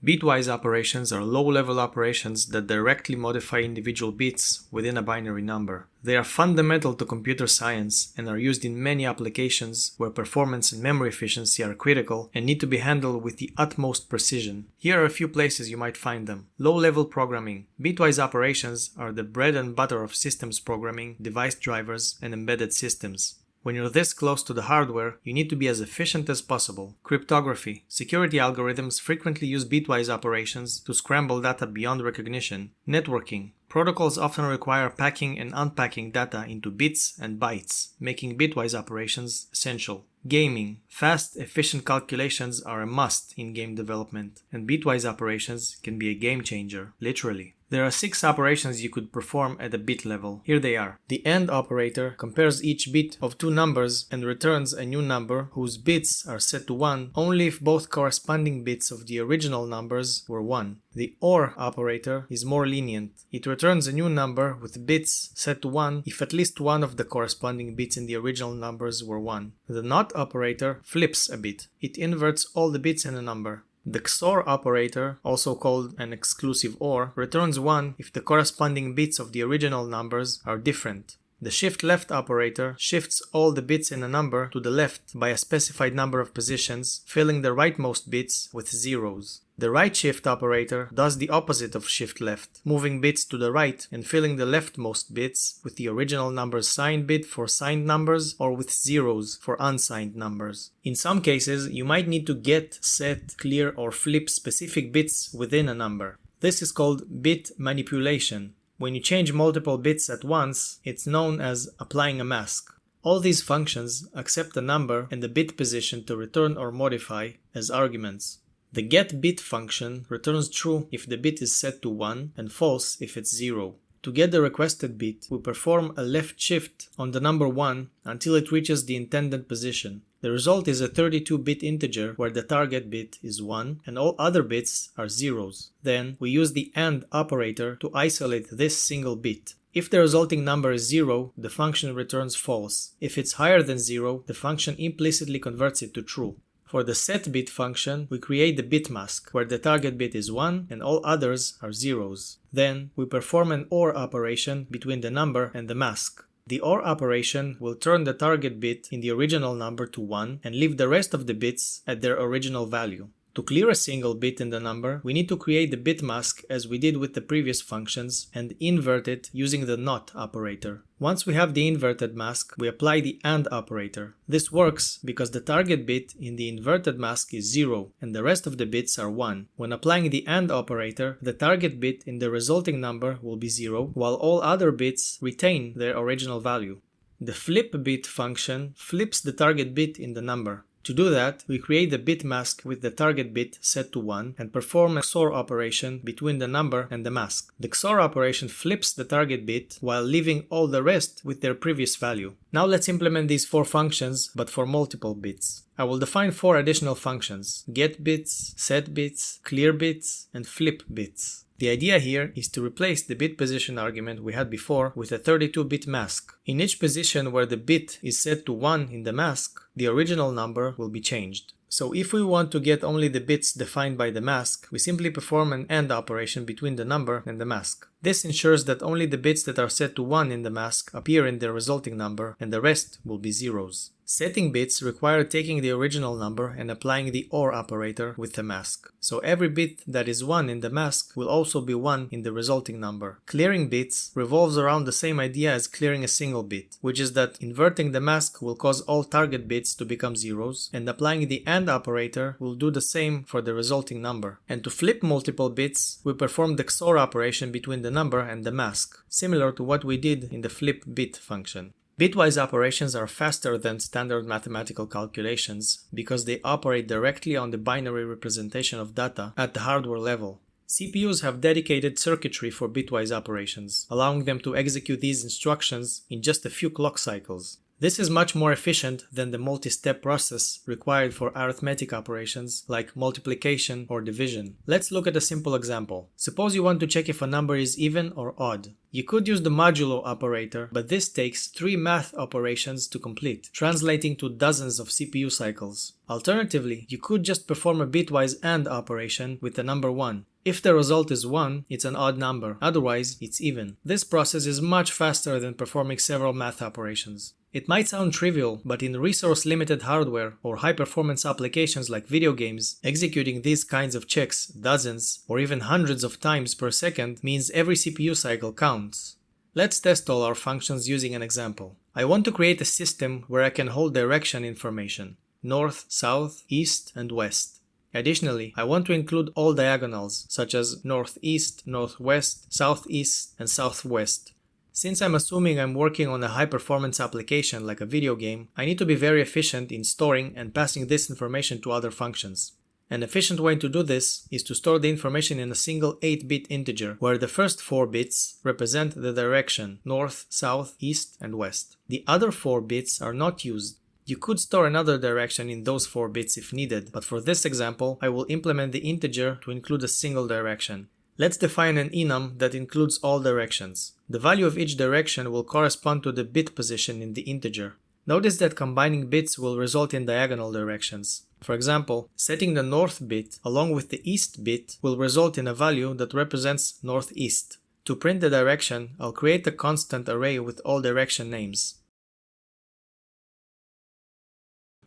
Bitwise operations are low-level operations that directly modify individual bits within a binary number. They are fundamental to computer science and are used in many applications where performance and memory efficiency are critical and need to be handled with the utmost precision. Here are a few places you might find them. Low-level programming. Bitwise operations are the bread and butter of systems programming, device drivers, and embedded systems. When you're this close to the hardware, you need to be as efficient as possible. Cryptography. Security algorithms frequently use bitwise operations to scramble data beyond recognition. Networking. Protocols often require packing and unpacking data into bits and bytes, making bitwise operations essential. Gaming. Fast, efficient calculations are a must in game development, and bitwise operations can be a game changer, literally. There are 6 operations you could perform at a bit level. Here they are. The AND operator compares each bit of 2 numbers and returns a new number whose bits are set to 1 only if both corresponding bits of the original numbers were 1. The OR operator is more lenient. It returns a new number with bits set to 1 if at least one of the corresponding bits in the original numbers were 1. The NOT operator flips a bit. It inverts all the bits in a number. The XOR operator, also called an exclusive OR, returns 1 if the corresponding bits of the original numbers are different. The shift left operator shifts all the bits in a number to the left by a specified number of positions, filling the rightmost bits with zeros. The right shift operator does the opposite of shift left, moving bits to the right and filling the leftmost bits with the original number's signed bit for signed numbers or with zeros for unsigned numbers. In some cases, you might need to get, set, clear, or flip specific bits within a number. This is called bit manipulation. When you change multiple bits at once, it's known as applying a mask. All these functions accept a number and the bit position to return or modify as arguments. The getBit function returns true if the bit is set to 1 and false if it's 0. To get the requested bit, we perform a left shift on the number 1 until it reaches the intended position. The result is a 32-bit integer where the target bit is 1 and all other bits are zeros. Then we use the AND operator to isolate this single bit. If the resulting number is 0, the function returns false. If it's higher than 0, the function implicitly converts it to true. For the setBit function, we create the bit mask, where the target bit is 1 and all others are zeros. Then, we perform an OR operation between the number and the mask. The OR operation will turn the target bit in the original number to 1 and leave the rest of the bits at their original value. To clear a single bit in the number, we need to create the bit mask as we did with the previous functions and invert it using the NOT operator. Once we have the inverted mask, we apply the AND operator. This works because the target bit in the inverted mask is 0 and the rest of the bits are 1. When applying the AND operator, the target bit in the resulting number will be 0, while all other bits retain their original value. The flipBit function flips the target bit in the number. To do that, we create the bit mask with the target bit set to 1 and perform a XOR operation between the number and the mask. The XOR operation flips the target bit while leaving all the rest with their previous value. Now let's implement these 4 functions, but for multiple bits. I will define 4 additional functions: getBits, setBits, clearBits, and flipBits. The idea here is to replace the bit position argument we had before with a 32-bit mask. In each position where the bit is set to 1 in the mask, the original number will be changed. So if we want to get only the bits defined by the mask, we simply perform an AND operation between the number and the mask. This ensures that only the bits that are set to 1 in the mask appear in the resulting number and the rest will be zeros. Setting bits require taking the original number and applying the OR operator with the mask. So every bit that is 1 in the mask will also be 1 in the resulting number. Clearing bits revolves around the same idea as clearing a single bit, which is that inverting the mask will cause all target bits to become zeros, and applying the AND operator will do the same for the resulting number. And to flip multiple bits, we perform the XOR operation between the number and the mask, similar to what we did in the flipBit function. Bitwise operations are faster than standard mathematical calculations because they operate directly on the binary representation of data at the hardware level. CPUs have dedicated circuitry for bitwise operations, allowing them to execute these instructions in just a few clock cycles. This is much more efficient than the multi-step process required for arithmetic operations like multiplication or division. Let's look at a simple example. Suppose you want to check if a number is even or odd. You could use the modulo operator, but this takes 3 math operations to complete, translating to dozens of CPU cycles. Alternatively, you could just perform a bitwise AND operation with the number 1. If the result is 1, it's an odd number, otherwise it's even. This process is much faster than performing several math operations. It might sound trivial, but in resource-limited hardware or high-performance applications like video games, executing these kinds of checks dozens or even hundreds of times per second means every CPU cycle counts. Let's test all our functions using an example. I want to create a system where I can hold direction information: north, south, east, and west. Additionally, I want to include all diagonals, such as northeast, northwest, southeast, and southwest. Since I'm assuming I'm working on a high-performance application like a video game, I need to be very efficient in storing and passing this information to other functions. An efficient way to do this is to store the information in a single 8-bit integer, where the first 4 bits represent the direction: north, south, east, and west. The other 4 bits are not used. You could store another direction in those 4 bits if needed, but for this example, I will implement the integer to include a single direction. Let's define an enum that includes all directions. The value of each direction will correspond to the bit position in the integer. Notice that combining bits will result in diagonal directions. For example, setting the north bit along with the east bit will result in a value that represents northeast. To print the direction, I'll create a constant array with all direction names.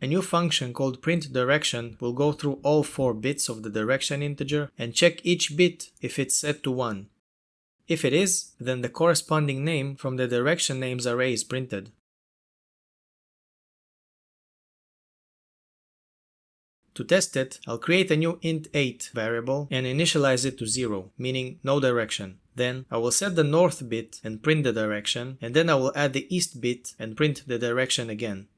A new function called printDirection will go through all 4 bits of the direction integer and check each bit if it's set to 1. If it is, then the corresponding name from the direction names array is printed. To test it, I'll create a new int8 variable and initialize it to 0, meaning no direction. Then I will set the north bit and print the direction, and then I will add the east bit and print the direction again.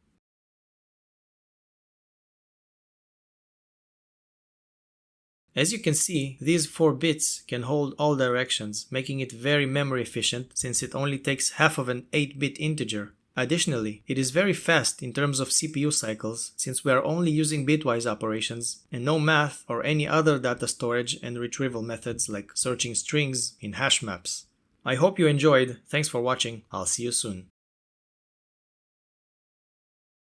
As you can see, these 4 bits can hold all directions, making it very memory efficient since it only takes half of an 8-bit integer. Additionally, it is very fast in terms of CPU cycles since we are only using bitwise operations and no math or any other data storage and retrieval methods like searching strings in hash maps. I hope you enjoyed. Thanks for watching. I'll see you soon.